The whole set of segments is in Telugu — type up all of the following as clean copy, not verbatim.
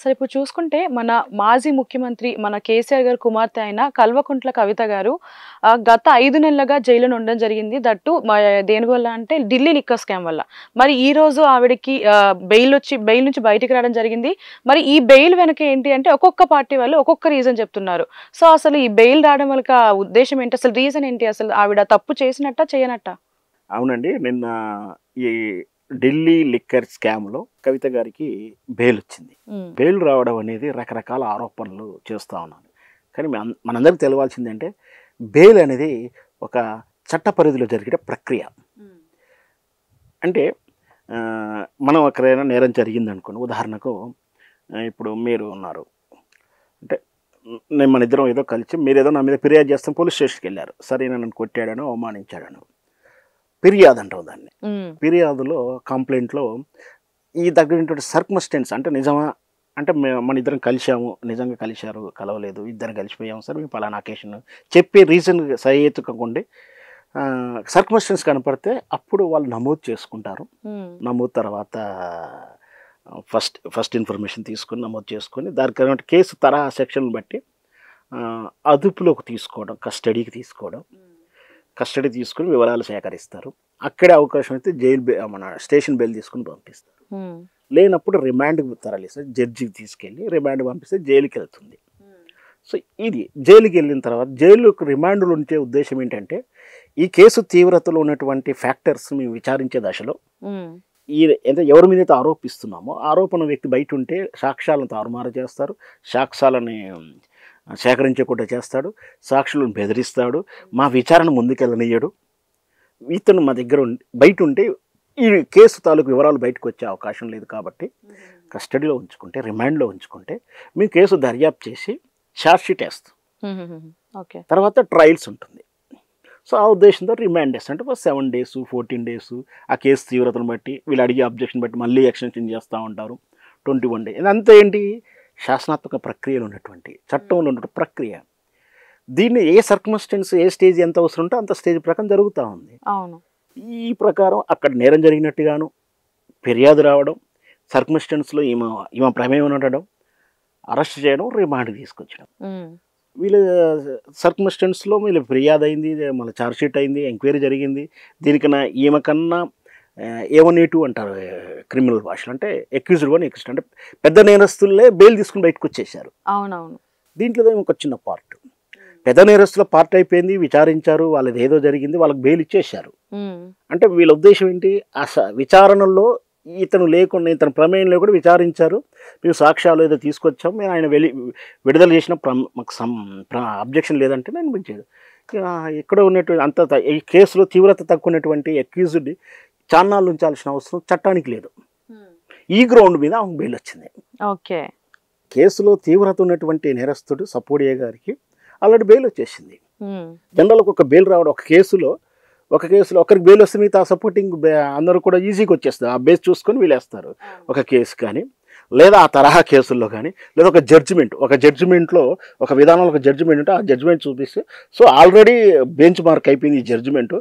సరే ఇప్పుడు చూసుకుంటే మన మాజీ ముఖ్యమంత్రి మన కేసీఆర్ గారి కుమార్తె అయిన కల్వకుంట్ల కవిత గారు గత 5 నెలలుగా జైలులో ఉండడం జరిగింది. దట్టు దేనివల్ల అంటే ఢిల్లీ లిక్కర్ స్కామ్ వల్ల. మరి ఈ రోజు ఆవిడకి బెయిల్ నుంచి బయటికి రావడం జరిగింది. మరి ఈ బెయిల్ వెనక ఏంటి అంటే ఒక్కొక్క పార్టీ వాళ్ళు ఒక్కొక్క రీజన్ చెప్తున్నారు. సో అసలు ఈ బెయిల్ రావడం వల్ల ఉద్దేశం ఏంటి? అసలు రీజన్ ఏంటి? అసలు ఆవిడ తప్పు చేసినట్టా చేయనట్టా? అవునండి. నిన్న ఈ ఢిల్లీ లిక్కర్ స్కామ్‌లో కవిత గారికి బెయిల్ వచ్చింది. బెయిల్ రావడం అనేది రకరకాల ఆరోపణలు చేస్తా ఉన్నారు. కానీ మనందరికీ తెలవాల్సిందంటే బెయిల్ అనేది ఒక చట్ట పరిధిలో జరిగే ప్రక్రియ. అంటే మనం ఎక్కడైనా నేరం జరిగిందనుకోండి, ఉదాహరణకు ఇప్పుడు మీరు ఉన్నారు. అంటే మన ఇద్దరం ఏదో కలిసి మీరేదో నా మీద ఫిర్యాదు చేస్తాం, పోలీస్ స్టేషన్‌కి వెళ్ళారు. సరే నన్ను కొట్టాడనో అవమానించాడనో ఫిర్యాదు అంటాం దాన్ని. ఫిర్యాదులో కంప్లైంట్లో ఈ దగ్గర సర్కమ్స్టెన్స్ అంటే నిజమా అంటే మన ఇద్దరం కలిసాము, నిజంగా కలిశారు, కలవలేదు, ఇద్దరం కలిసిపోయాము సార్, మేము పలానా అకేషన్ చెప్పే రీజన్ సహేతుకంగా సర్కమ్స్టెన్స్ కనపడితే అప్పుడు వాళ్ళు నమోదు చేసుకుంటారు. నమోదు తర్వాత ఫస్ట్ ఇన్ఫర్మేషన్ తీసుకొని నమోదు చేసుకొని దానికి కేసు తరహా సెక్షన్లు బట్టి అదుపులోకి తీసుకోవడం, కస్టడీకి తీసుకోవడం, కస్టడీ తీసుకుని వివరాలు సేకరిస్తారు. అక్కడే అవకాశం అయితే మన స్టేషన్ బెయిల్ తీసుకుని పంపిస్తారు. లేనప్పుడు రిమాండ్కి తరలిస్తారు. జడ్జికి తీసుకెళ్ళి రిమాండ్ పంపిస్తే జైలుకి వెళ్తుంది. సో ఇది జైలుకి వెళ్ళిన తర్వాత జైలుకు రిమాండ్లు ఉంచే ఉద్దేశం ఏంటంటే ఈ కేసు తీవ్రతలో ఉన్నటువంటి ఫ్యాక్టర్స్ మేము విచారించే దశలో ఎవరి మీద అయితే ఆరోపిస్తున్నామో ఆరోపణ వ్యక్తి బయట ఉంటే సాక్ష్యాలను తారుమారు చేస్తారు, సాక్ష్యాలని సేకరించకుండా చేస్తాడు, సాక్షులను బెదిరిస్తాడు, మా విచారణ ముందుకెళ్ళనియ్యడు. ఇతను మా దగ్గర బయట ఉంటే ఈ కేసు తాలూకు వివరాలు బయటకు వచ్చే అవకాశం లేదు. కాబట్టి కస్టడీలో ఉంచుకుంటే, రిమాండ్లో ఉంచుకుంటే మేము కేసు దర్యాప్తు చేసి ఛార్జ్షీట్ వేస్తాం. తర్వాత ట్రయల్స్ ఉంటుంది. సో ఆ ఉద్దేశంతో రిమాండ్ వేస్తాం. అంటే 7 days 14 days ఆ కేసు తీవ్రతను బట్టి వీళ్ళు అడిగే అబ్జెక్షన్ బట్టి మళ్ళీ ఎక్స్టెన్షన్ చేస్తూ ఉంటారు. 21 days. ఇదంతా ఏంటి? శాసనాత్మక ప్రక్రియలో ఉన్నటువంటి చట్టంలో ఉన్నటువంటి ప్రక్రియ. దీన్ని ఏ సర్కమ్స్టెన్స్ ఏ స్టేజ్ ఎంత అవసరం ఉంటే అంత స్టేజ్ ప్రకారం జరుగుతూ ఉంది. ఈ ప్రకారం అక్కడ నేరం జరిగినట్టుగాను ఫిర్యాదు రావడం, సర్కమ్స్టెన్స్లో ఈమె ప్రమేయం ఉండడం, అరెస్ట్ చేయడం, రిమాండ్కి తీసుకొచ్చడం. వీళ్ళ సర్కమ్స్టెన్స్లో వీళ్ళ ఫిర్యాదు అయింది, మళ్ళీ ఛార్జ్షీట్ అయింది, ఎంక్వైరీ జరిగింది. దీనికన్నా ఈమె కన్నా A1A2 అంటారు క్రిమినల్ భాషలో, అంటే అక్యూజ్డ్ 1 accused, అంటే పెద్ద నేరస్తులే బెయిల్ తీసుకుని బయటకు వచ్చేసారు. అవునవును. దీంట్లో ఒక చిన్న పార్ట్ పెద్ద నేరస్తుల పార్ట్ అయిపోయింది, విచారించారు, వాళ్ళది ఏదో జరిగింది, వాళ్ళకి బెయిల్ ఇచ్చేశారు. అంటే వీళ్ళ ఉద్దేశం ఏంటి? విచారణలో ఇతను లేకుండా, ఇతను ప్రమేయం లేకుండా విచారించారు, మేము సాక్ష్యాలు ఏదో తీసుకొచ్చాము, మేము ఆయన విడుదల చేసిన మాకు అబ్జెక్షన్ లేదంటే నేను అనిపించేది. ఇక్కడ ఉన్నటువంటి అంత ఈ కేసులో తీవ్రత తక్కువ ఉన్నటువంటి అక్యూజ్డ్ చాన్నాళ్ళు ఉంచాల్సిన అవసరం చట్టానికి లేదు. ఈ గ్రౌండ్ మీద ఆమెకు బెయిల్ వచ్చింది. కేసులో తీవ్రత ఉన్నటువంటి నేరస్తుడు సపోడియా గారికి ఆల్రెడీ బెయిల్ వచ్చేసింది. జనరల్కి ఒక బెయిల్ రావడం, ఒక కేసులో ఒకరికి బెయిల్ వస్తే మిగతా సపోర్టింగ్ అందరూ కూడా ఈజీగా వచ్చేస్తుంది. ఆ బేస్ చూసుకొని వీళ్ళేస్తారు ఒక కేసు కానీ, లేదా ఆ తరహా కేసుల్లో కానీ, లేదా ఒక జడ్జిమెంట్లో ఒక విధానంలో ఒక జడ్జిమెంట్ ఉంటే ఆ జడ్జిమెంట్ చూపిస్తే, సో ఆల్రెడీ బెంచ్ మార్క్ అయిపోయింది ఈ జడ్జిమెంట్,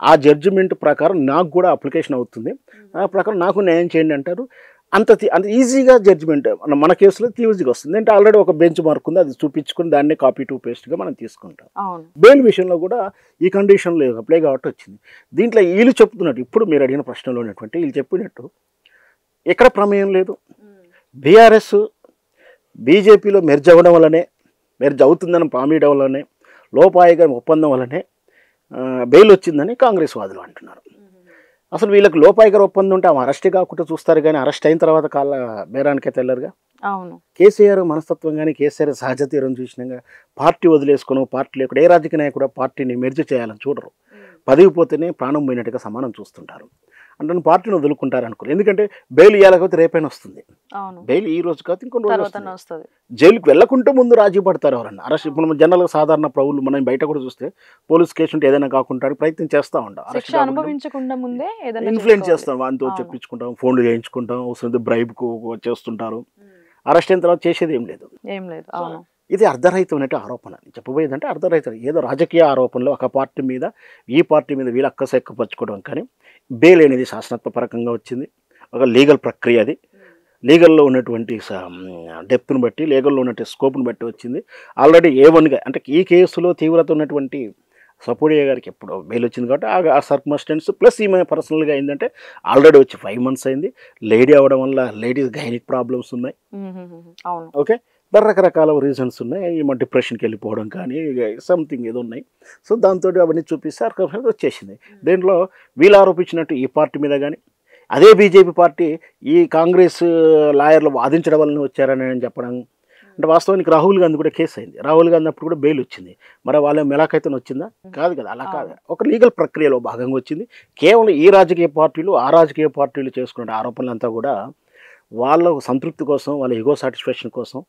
ఆ జడ్జిమెంట్ ప్రకారం నాకు కూడా అప్లికేషన్ అవుతుంది, ఆ ప్రకారం నాకు న్యాయం చేయండి అంటారు. అంత ఈజీగా జడ్జిమెంట్ మన కేసులో ఈజీగా వస్తుంది. అంటే ఆల్రెడీ ఒక బెంచ్ మార్క్ ఉంది, అది చూపించుకుని దాన్ని కాపీ టు పేస్ట్గా మనం తీసుకుంటాం. బెయిల్ విషయంలో కూడా ఈ కండిషన్లో అప్లై కాబట్టి వచ్చింది. దీంట్లో వీళ్ళు చెప్తున్నట్టు, ఇప్పుడు మీరు అడిగిన ప్రశ్నలో ఉన్నటువంటి వీళ్ళు చెప్పినట్టు ఎక్కడ ప్రమేయం లేదు. బీఆర్ఎస్ బీజేపీలో మెర్జ్ అవ్వడం వల్లనే, మెర్జ్ అవుతుందని పామీయడం వల్లనే, లోపాయిగా ఒప్పందం వల్లనే బెయిల్ వచ్చిందని కాంగ్రెస్ వాదులు అంటున్నారు. అసలు వీళ్ళకి లోపాయిగారు ఒప్పందం ఉంటే ఆమె అరెస్ట్ కాకుండా చూస్తారు, కానీ అరెస్ట్ అయిన తర్వాత కాళ్ళ బేరానికైతే వెళ్ళరుగా. కేసీఆర్ మనస్తత్వం కానీ కేసీఆర్ సహజ తీరం చూసినాక పార్టీ వదిలేసుకుని, పార్టీ లేకుండా ఏ రాజకీయ నాయకుడు పార్టీని మెర్జ్ చేయాలని చూడరు. పదవి పోతేనే ప్రాణం పోయినట్టుగా సమానం చూస్తుంటారు. అంటే పార్టీని వదులుకుంటారు అనుకోరు. ఎందుకంటే బెయిల్ ఇవ్వకపోతే రేపైనా వస్తుంది. బెయిల్ ఈ రోజు కాదు ఇంకొన్ని రోజులు వస్తుంది. జైలుకి వెళ్ళకుంటే ముందు రాజీ పడతారు ఎవరన్నా. అరెస్ట్ ఇప్పుడు జనరల్గా సాధారణ ప్రౌలు మనం బయట కూడా చూస్తే పోలీస్ కేసు ఉంటే ఏదైనా కాకుండా ప్రయత్నం చేస్తూ ఉంటాం, ఇన్ఫ్లుయెన్స్ చేస్తాం, వాటితో చెప్పించుకుంటాం, ఫోన్లు చేయించుకుంటాం, అవసరం బ్రైబ్కు చేస్తుంటారు. అరెస్ట్ అయిన తర్వాత చేసేది ఏం లేదు. ఇది అర్ధరహితమైన ఆరోపణ. చెప్పబోయేది అంటే అర్ధరహితం, ఏదో రాజకీయ ఆరోపణలు ఒక పార్టీ మీద ఈ పార్టీ మీద వీళ్ళు అక్కసెక్కపరచుకోవడం. కానీ బెయిల్ అనేది శాసనాత్మకపరంగా వచ్చింది, ఒక లీగల్ ప్రక్రియ. అది లీగల్లో ఉన్నటువంటి డెప్త్ను బట్టి, లీగల్లో ఉన్నటువంటి స్కోప్ను బట్టి వచ్చింది. ఆల్రెడీ A1గా అంటే ఈ కేసులో తీవ్రత ఉన్నటువంటి సపోడియా గారికి ఎప్పుడు బెయిల్ వచ్చింది కాబట్టి ఆ సర్కమ్స్టెన్స్ ప్లస్ ఈమె పర్సనల్గా ఏంటంటే ఆల్రెడీ వచ్చి 5 months అయింది. లేడీ అవ్వడం వల్ల లేడీస్ గైనిక్ ప్రాబ్లమ్స్ ఉన్నాయి. అవును. ఓకే, రకరకాల రీజన్స్ ఉన్నాయి. ఈమె డిప్రెషన్కి వెళ్ళిపోవడం కానీ సంథింగ్ ఏదో ఉన్నాయి. సో దాంతో అవన్నీ చూపిస్తే సర్కమ్స్టెన్స్ వచ్చేసింది. దీంట్లో వీళ్ళు ఆరోపించినట్టు ఈ పార్టీ మీద కానీ అదే బీజేపీ పార్టీ ఈ కాంగ్రెస్ లాయర్లు వాదించడం వల్లనే వచ్చారని చెప్పడం అంటే వాస్తవానికి రాహుల్ గాంధీ కూడా కేసు అయింది. రాహుల్ గాంధీ అప్పుడు కూడా బెయిల్ వచ్చింది. మరి వాళ్ళ మెలాకైతే వచ్చిందా? కాదు కదా, అలా కాదు. ఒక లీగల్ ప్రక్రియలో భాగంగా వచ్చింది. కేవలం ఈ రాజకీయ పార్టీలు ఆ రాజకీయ పార్టీలు చేసుకునే ఆరోపణలంతా కూడా వాళ్ళ సంతృప్తి కోసం, వాళ్ళ ఈగో సాటిస్ఫాక్షన్ కోసం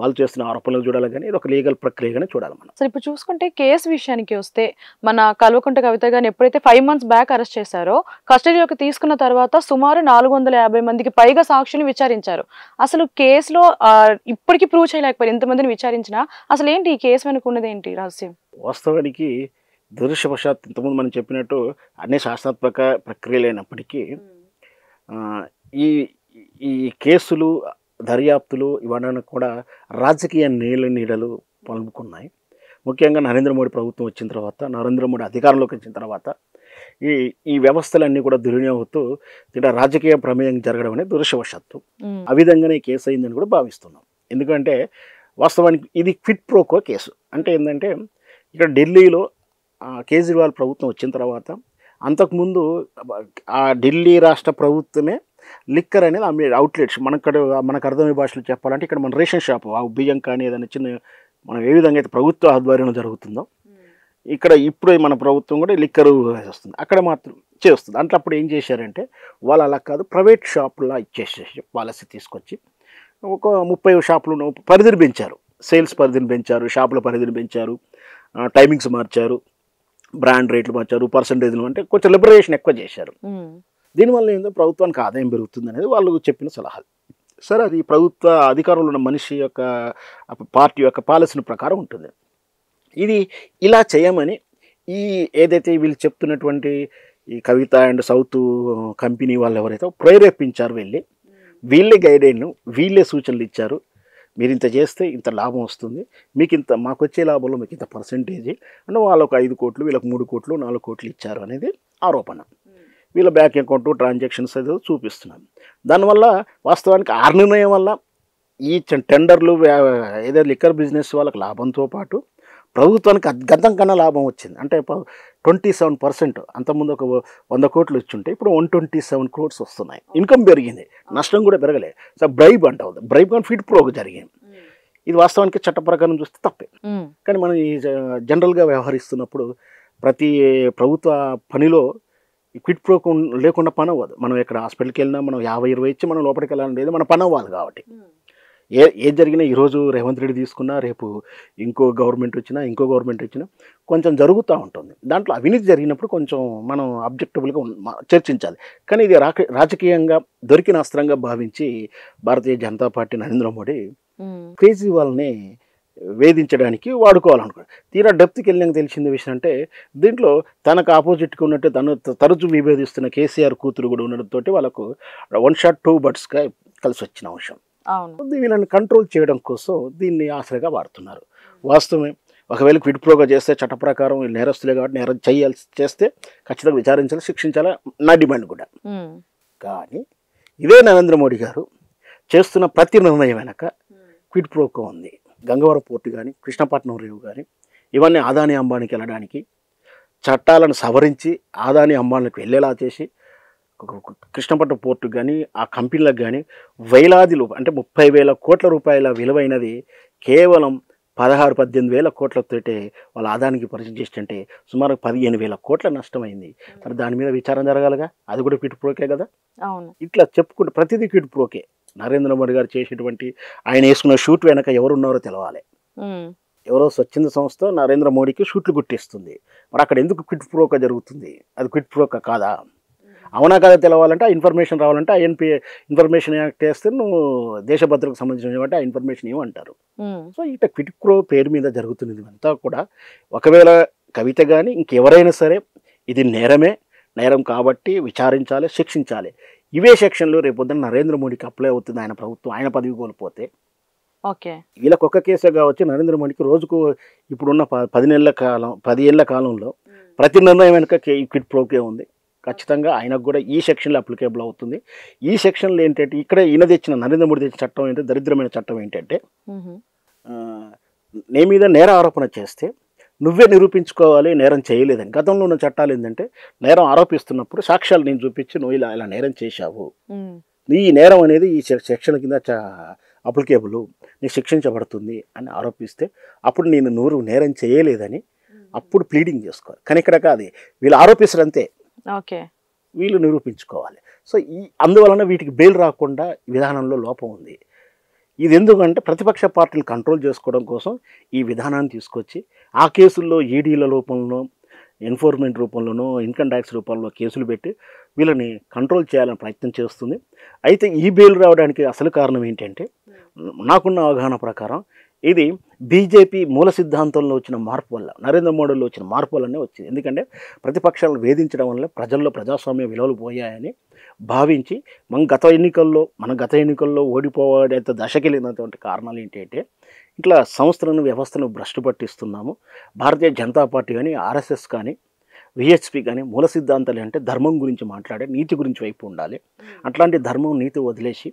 వాళ్ళు చేస్తున్న ఆరోపణలు చూడాలి కానీ ఇది ఒక లీగల్ ప్రక్రియగానే చూడాలి మనం. సరే, ఇప్పుడు చూసుకుంటే కేసు విషయానికి వస్తే మన కల్వకుంట్ల కవిత గారిని ఎప్పుడైతే 5 months బ్యాక్ అరెస్ట్ చేశారో కస్టడీలోకి తీసుకున్న తర్వాత సుమారు 450 మందికి పైగా సాక్షులు విచారించారు. అసలు కేసులో ఇప్పటికీ ప్రూవ్ చేయలేకపోయారు. ఇంతమందిని విచారించినా అసలు ఏంటి ఈ కేసు వెనుక ఉన్నది ఏంటి రహస్యం? వాస్తవానికి దురదృష్టవశాత్తు ఇంతకుముందు మనం చెప్పినట్టు అన్ని శాస్త్రాత్మక ప్రక్రియలైనప్పటికీ ఈ ఈ కేసులు దర్యాప్తులు ఇవన్నీ కూడా రాజకీయ నీడలు పలుకున్నాయి. ముఖ్యంగా నరేంద్ర మోడీ ప్రభుత్వం వచ్చిన తర్వాత, నరేంద్ర మోడీ అధికారంలోకి వచ్చిన తర్వాత ఈ వ్యవస్థలన్నీ కూడా దుర్వినియోగంతో రాజకీయ ప్రమేయం జరగడం అనేది దురదృష్టవశాత్తు. ఆ విధంగానే కేసు అయిందని కూడా భావిస్తున్నాం. ఎందుకంటే వాస్తవానికి ఇది క్విట్ ప్రోకో కేసు. అంటే ఏంటంటే ఇక్కడ ఢిల్లీలో కేజ్రీవాల్ ప్రభుత్వం వచ్చిన తర్వాత అంతకుముందు ఆ ఢిల్లీ రాష్ట్ర ప్రభుత్వమే లిక్కర్ అనేది అమ్మే అవుట్లెట్స్ మనకు అర్థమయ్యే భాషలో చెప్పాలంటే ఇక్కడ మన రేషన్ షాపు బియ్యం కానీ ఏదైనా చిన్న మనం ఏ విధంగా అయితే ప్రభుత్వ ఆధ్వర్యంలో జరుగుతుందో ఇక్కడ ఇప్పుడు మన ప్రభుత్వం కూడా లిక్కరు వస్తుంది, అక్కడ మాత్రం చేస్తుంది. అంటే అప్పుడు ఏం చేశారంటే వాళ్ళు అలా కాదు, ప్రైవేట్ షాపులా ఇచ్చేసేసి పాలసీ తీసుకొచ్చి ఒక 30 షాపులు పరిధిని పెంచారు, సేల్స్ పరిధిని పెంచారు, షాపుల పరిధిని పెంచారు, టైమింగ్స్ మార్చారు, బ్రాండ్ రేట్లు మార్చారు, పర్సంటేజ్లు అంటే కొంచెం లిబరేషన్ ఎక్కువ చేశారు. దీనివల్ల ఏందో ప్రభుత్వానికి ఆదాయం పెరుగుతుంది అనేది వాళ్ళు చెప్పిన సలహాలు. సరే, అది ప్రభుత్వ అధికారంలో ఉన్న మనిషి యొక్క పార్టీ యొక్క పాలసీల ప్రకారం ఉంటుంది. ఇది ఇలా చేయమని ఏదైతే వీళ్ళు చెప్తున్నటువంటి ఈ కవిత అండ్ సౌత్ కంపెనీ వాళ్ళు ఎవరైతే ప్రేరేపించారు, వీళ్ళే గైడెన్, వీళ్ళే సూచనలు ఇచ్చారు. మీరు ఇంత చేస్తే ఇంత లాభం వస్తుంది, మీకు ఇంత, మాకు వచ్చే లాభంలో మీకు ఇంత పర్సెంటేజ్ అంటే వాళ్ళకు 5 కోట్లు, వీళ్ళకి 3 కోట్లు 4 కోట్లు ఇచ్చారు అనేది ఆరోపణ. వీళ్ళ బ్యాంక్ అకౌంట్ ట్రాన్సాక్షన్స్ ఏదో చూపిస్తున్నాను. దానివల్ల వాస్తవానికి ఆ నిర్ణయం వల్ల ఈ టెండర్లు ఏదో లిక్కర్ బిజినెస్ వాళ్ళకి లాభంతో పాటు ప్రభుత్వానికి గతం కన్నా లాభం వచ్చింది. అంటే 27%, అంతకుముందు ఒక 100 కోట్లు వచ్చుంటే ఇప్పుడు 127 crores వస్తున్నాయి. ఇన్కమ్ పెరిగింది, నష్టం కూడా పెరగలేదు. సో బ్రైబ్ అంటావు, బ్రైబ్ కానీ ఫిట్ ప్రోగ్ జరిగింది. ఇది వాస్తవానికి చట్ట ప్రకారం చూస్తే తప్పే. కానీ మనం ఈ జనరల్గా వ్యవహరిస్తున్నప్పుడు ప్రతి ప్రభుత్వ పనిలో క్విట్ ప్రో లేకుండా పని అవ్వదు. మనం ఎక్కడ హాస్పిటల్కి వెళ్ళినా మనం 50-20 ఇచ్చి మనం లోపలికి వెళ్ళాలని లేదు, మన పని అవ్వాలి. కాబట్టి ఏది జరిగినా ఈరోజు రేవంత్ రెడ్డి తీసుకున్నా, రేపు ఇంకో గవర్నమెంట్ వచ్చినా కొంచెం జరుగుతూ ఉంటుంది. దాంట్లో అవినీతి జరిగినప్పుడు కొంచెం మనం అబ్జెక్టబుల్గా చర్చించాలి. కానీ ఇది రాజకీయంగా దొరికిన అస్త్రంగా భావించి భారతీయ జనతా పార్టీ నరేంద్ర మోడీ కేజ్రీవాల్ని వేధించడానికి వాడుకోవాలనుకున్నాడు. తీరా డెప్త్కి వెళ్ళినాక తెలిసిన విషయం అంటే దీంట్లో తనకు ఆపోజిట్గా ఉన్నట్టు తను తరచూ విభేదిస్తున్న కేసీఆర్ కూతురు కూడా ఉండడంతో వాళ్ళకు 1 shot 2 birdsగా కలిసి వచ్చిన అంశం. వీళ్ళని కంట్రోల్ చేయడం కోసం దీన్ని ఆసరగా వాడుతున్నారు. వాస్తవమే, ఒకవేళ క్విడ్ ప్రోగా చేస్తే చట్ట ప్రకారం వీళ్ళు నేరస్తులే కాబట్టి నేరం చేస్తే ఖచ్చితంగా విచారించాలి, శిక్షించాలి, నా డిమాండ్ కూడా. కానీ ఇదే నరేంద్ర మోడీ గారు చేస్తున్న ప్రతి నిర్ణయం వెనక క్విడ్ ప్రోకో ఉంది. గంగవరం పోర్టు కానీ, కృష్ణపట్నం రేవు కానీ ఇవన్నీ ఆదాని అంబానీకి వెళ్ళడానికి చట్టాలను సవరించి ఆదాని అంబానీకి వెళ్ళేలా చేసి కృష్ణపట్నం పోర్టుకు కానీ ఆ కంపెనీలకు కానీ వేలాదిలు అంటే 30,000 కోట్ల రూపాయల విలువైనది కేవలం 16-18 వేల కోట్లతోటే వాళ్ళ ఆదానికి పరిచయం చేస్తుంటే సుమారు 15,000 కోట్ల నష్టమైంది. మరి దాని మీద విచారణ జరగాలిగా, అది కూడా క్విడ్ ప్రోకే కదా. ఇట్లా చెప్పుకుంటే ప్రతిదీ క్విడ్ ప్రోకే. నరేంద్ర మోడీ గారు చేసేటువంటి ఆయన వేసుకున్న షూట్ వెనక ఎవరున్నారో తెలవాలి. ఎవరో స్వచ్ఛంద సంస్థ నరేంద్ర మోడీకి షూట్లు గుట్టిస్తుంది. మరి అక్కడ ఎందుకు క్విడ్ ప్రోకా జరుగుతుంది? అది క్విడ్ ప్రోకా కాదా? అవునా కదా తెలవాలంటే ఆ ఇన్ఫర్మేషన్ రావాలంటే INP ఇన్ఫర్మేషన్ యాక్ట్ వేస్తే నువ్వు దేశ భద్రతకు సంబంధించిన ఆ ఇన్ఫర్మేషన్ ఏమంటారు. సో ఇట్లా క్విడ్ ప్రో పేరు మీద జరుగుతున్నది అంతా కూడా. ఒకవేళ కవిత కానీ ఇంకెవరైనా సరే ఇది నేరం కాబట్టి విచారించాలి, శిక్షించాలి. ఇవే సెక్షన్లు రేపొద్దున నరేంద్ర మోడీకి అప్లై అవుతుంది, ఆయన ప్రభుత్వం ఆయన పదవి కోల్పోతే. ఓకే. వీళ్ళకి ఒక్క కేసే కావచ్చు, నరేంద్ర మోడీకి రోజుకు ఇప్పుడున్న 10 ఏళ్ల కాలంలో ప్రతి నిర్ణయం వెనుక క్విడ్ ప్రోకే ఉంది. ఖచ్చితంగా ఆయనకు కూడా ఈ సెక్షన్లో అప్లికేబుల్ అవుతుంది. ఈ సెక్షన్లో ఏంటంటే ఇక్కడ ఈయన తెచ్చిన నరేంద్ర మోడీ తెచ్చిన చట్టం ఏంటంటే, దరిద్రమైన చట్టం ఏంటంటే, నీ మీద నేర ఆరోపణ చేస్తే నువ్వే నిరూపించుకోవాలి నేరం చేయలేదని. గతంలో ఉన్న చట్టాలు ఏంటంటే, నేరం ఆరోపిస్తున్నప్పుడు సాక్ష్యాలు నేను చూపించి నువ్వు ఇలా ఇలా నేరం చేశావు, నీ నేరం అనేది ఈ సెక్షన్ కింద అప్లికేబుల్, నీకు శిక్షించబడుతుంది అని ఆరోపిస్తే అప్పుడు నువ్వు నేరం చేయలేదని అప్పుడు ప్లీడింగ్ చేసుకోవాలి. కానీ ఇక్కడ కాదు, వీళ్ళు ఆరోపిస్తారు అంతే, ఓకే, వీళ్ళు నిరూపించుకోవాలి. సో అందువలన వీటికి బెయిల్ రాకుండా విధానంలో లోపం ఉంది. ఇది ఎందుకంటే ప్రతిపక్ష పార్టీలు కంట్రోల్ చేసుకోవడం కోసం ఈ విధానాన్ని తీసుకొచ్చి ఆ కేసుల్లో ఈడీల రూపంలో, ఎన్ఫోర్స్మెంట్ రూపంలోనూ, ఇన్కమ్ ట్యాక్స్ రూపంలో కేసులు పెట్టి వీళ్ళని కంట్రోల్ చేయాలని ప్రయత్నం చేస్తుంది. అయితే ఈ బెయిల్ రావడానికి అసలు కారణం ఏంటంటే, నాకున్న అవగాహన ప్రకారం ఇది బీజేపీ మూల సిద్ధాంతంలో వచ్చిన మార్పు వల్ల, నరేంద్ర మోడీలో వచ్చిన మార్పు వల్లనే వచ్చింది. ఎందుకంటే ప్రతిపక్షాలను వేధించడం వల్ల ప్రజల్లో ప్రజాస్వామ్య విలువలు పోయాయని భావించి మన గత ఎన్నికల్లో ఓడిపోయే దశకెళ్ళినటువంటి కారణాలు ఏంటంటే, ఇట్లా సంస్థలను వ్యవస్థను భ్రష్టు పట్టిస్తున్నాము. భారతీయ జనతా పార్టీ కానీ, ఆర్ఎస్ఎస్ కానీ, విహెచ్పి కానీ మూల సిద్ధాంతాలు అంటే ధర్మం గురించి మాట్లాడే, నీతి గురించి వైపు ఉండాలి. అట్లాంటి ధర్మం నీతి వదిలేసి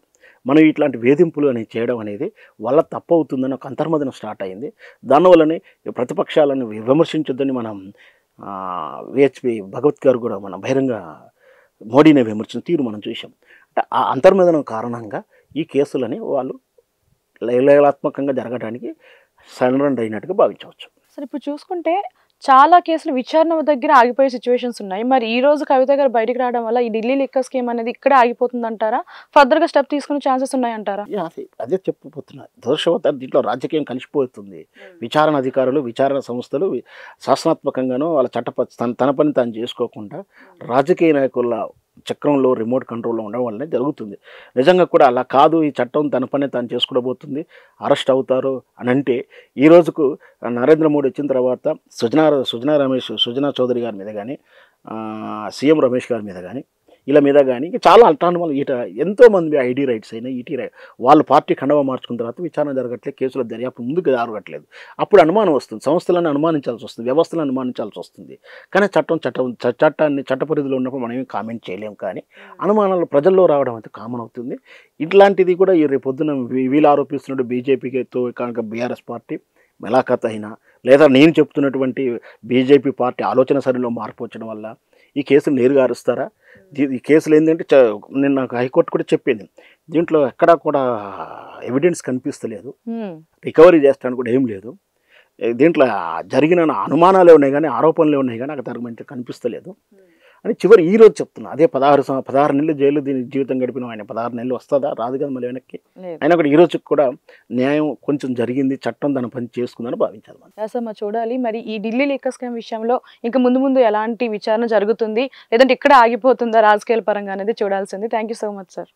మనం ఇట్లాంటి వేధింపులు అనేది చేయడం అనేది వల్ల తప్పవుతుందని ఒక అంతర్మదనం స్టార్ట్ అయింది. దానివల్లనే ప్రతిపక్షాలను విమర్శించొద్దని మనం విహెచ్పి భగవత్ గారు కూడా మనం బహిరంగ మోడీని విమర్శించిన తీరు మనం చూసాం. అంటే ఆ అంతర్మదనం కారణంగా ఈ కేసులని వాళ్ళు లయలాత్మకంగా జరగడానికి సరెండర్ అయినట్టుగా భావించవచ్చు. సరే, ఇప్పుడు చూసుకుంటే చాలా కేసులు విచారణ దగ్గర ఆగిపోయే సిచ్యువేషన్స్ ఉన్నాయి. మరి ఈ రోజు కవిత గారు బయటికి రావడం వల్ల ఈ ఢిల్లీ లిక్కర్ స్కీమ్ అనేది ఇక్కడే ఆగిపోతుంది అంటారా? ఫర్దర్గా స్టెప్ తీసుకునే ఛాన్సెస్ ఉన్నాయంటారా? అదే చెప్పబోతున్నా. దురదృష్టవశాత్తు దీంట్లో రాజకీయం కలిసిపోతుంది. విచారణ అధికారులు, విచారణ సంస్థలు శాసనాత్మకంగానూ వాళ్ళ తన పని తాను చేసుకోకుండా రాజకీయ నాయకుల చక్రంలో, రిమోట్ కంట్రోల్లో ఉండడం వల్లనే జరుగుతుంది. నిజంగా కూడా అలా కాదు, ఈ చట్టం తన పని తాను చేసుకోబోతుంది, అరెస్ట్ అవుతారు అని అంటే, ఈ రోజుకు నరేంద్ర మోడీ వచ్చిన తర్వాత సుజనా చౌదరి గారి మీద కానీ, సీఎం రమేష్ గారి మీద కానీ, ఇలా మీద కానీ చాలా అల్టానమల్ ఎంతోమంది ఐడి రైట్స్ అయినా వాళ్ళ పార్టీ కండవ మార్చుకున్న తర్వాత విచారణ జరగట్లేదు, కేసుల దర్యాప్తు ముందుకు జరగట్లేదు. అప్పుడు అనుమానం వస్తుంది, సంస్థలను అనుమానించాల్సి వస్తుంది, వ్యవస్థలను అనుమానించాల్సి వస్తుంది. కానీ చట్టాన్ని చట్ట పరిధిలో ఉన్నప్పుడు మనం ఏమి కామెంట్ చేయలేము. కానీ అనుమానాలు ప్రజల్లో రావడం అయితే కామన్ అవుతుంది. ఇట్లాంటిది కూడా ఈ రేపొద్దున వీళ్ళు ఆరోపిస్తున్నట్టు బీజేపీతో కనుక బీఆర్ఎస్ పార్టీ మెలాఖత్ అయినా, లేదా నేను చెప్తున్నటువంటి బీజేపీ పార్టీ ఆలోచన సరిలో మార్పు వచ్చడం వల్ల ఈ కేసులు నేరుగా అరుస్తారా? ఈ కేసులు ఏంటంటే నేను నాకు హైకోర్టు కూడా చెప్పింది, దీంట్లో ఎక్కడా కూడా ఎవిడెన్స్ కనిపిస్తలేదు, రికవరీ చేస్తానికి కూడా ఏం లేదు, దీంట్లో జరిగిన అనుమానాలే ఉన్నాయి కానీ ఆరోపణలే ఉన్నాయి కానీ నాకు తరగమంటే కనిపిస్తలేదు అని చివరి ఈ రోజు చెప్తున్నా. అదే 16 నెలలు జైలు దీని జీవితం గడిపిన ఆయన 16 నెలలు వస్తుందా? రాదు కదా మళ్ళీ వెనక్కి. అయినా కూడా ఈ రోజు కూడా న్యాయం కొంచెం జరిగింది, చట్టం దాని పని చేసుకుందని భావించాలి మనం. చూడాలి మరి ఈ ఢిల్లీ లిక్కర్ స్కామ్ విషయంలో ఇంకా ముందు ఎలాంటి విచారణ జరుగుతుంది, లేదంటే ఇక్కడ ఆగిపోతుందా రాజకీయాల పరంగా అనేది చూడాల్సింది. Thank you so much sir.